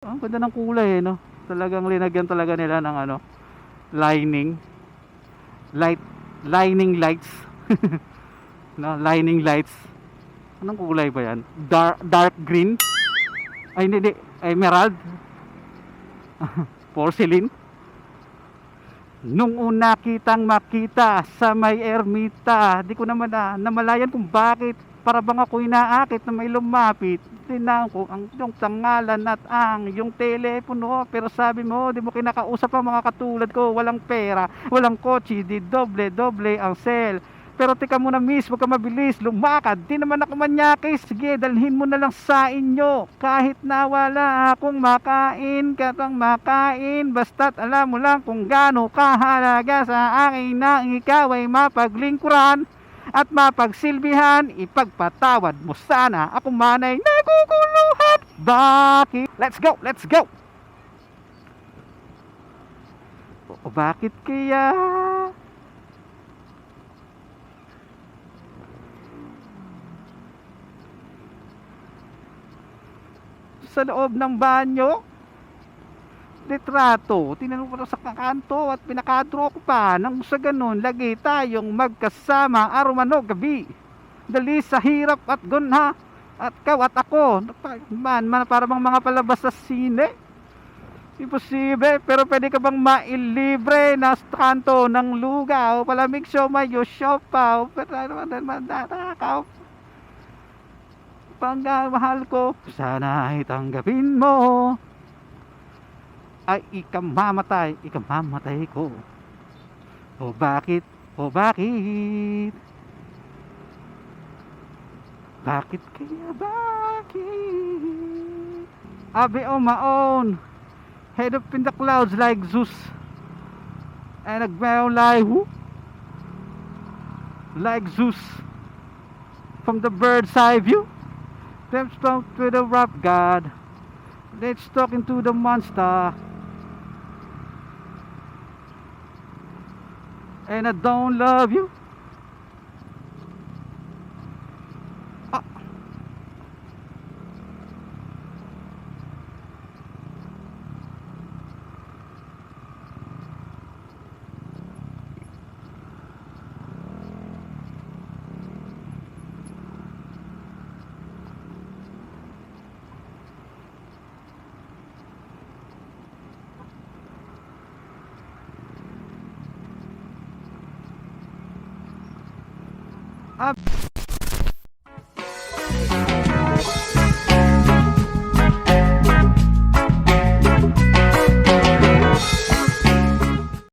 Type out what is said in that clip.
Ang ganda ng kulay no. Talagang linagyan talaga nila ng ano, lining, light, lining lights. No, lining lights. Anong kulay ba 'yan? Dark green? Ay hindi, emerald. Porcelain. Nung una kitang makita sa may ermita, di ko naman namalayan kung bakit. Para bang ako'y naakit na may lumapit. Tinawag ko ang iyong tangalan at ang iyong telepono. Pero sabi mo, di mo kinakausap ang mga katulad ko. Walang pera, walang kotse, di doble ang sell. Pero tika muna miss, huwag ka mabilis, lumakad. Di naman ako manyakis. Sige, dalhin mo na lang sa inyo. Kahit na wala akong makain, katang makain. Basta't alam mo lang kung gaano kahalaga sa akin na ikaw ay mapaglingkuran at mapagsilbihan. Ipagpatawad mo sana ako manay naguguluhan. Bakit? Let's go, let's go. O bakit kaya sa loob ng banyo litrato, tinanong ko sa kakanto at pinakadro ko pa nang sa ganun lagi tayong magkasama arumano gabi. Dali sa hirap at gunha at kaw at ako man para bang mga palabas sa sine. Imposible, pero pwede ka bang mailibre na kanto ng lugaw, palamig siomay o siopaw, pero ano man natakaw pagmahal ko, sana ay tanggapin mo. Ay ikamamatay ko. O bakit? O bakit? Bakit kaya bakit? Abi on my own, head up in the clouds like Zeus, and nagmeow like who? Like Zeus from the bird's eye view. Let's talk to the rap god. Let's talk into the monster. And I don't love you. Ah. Up.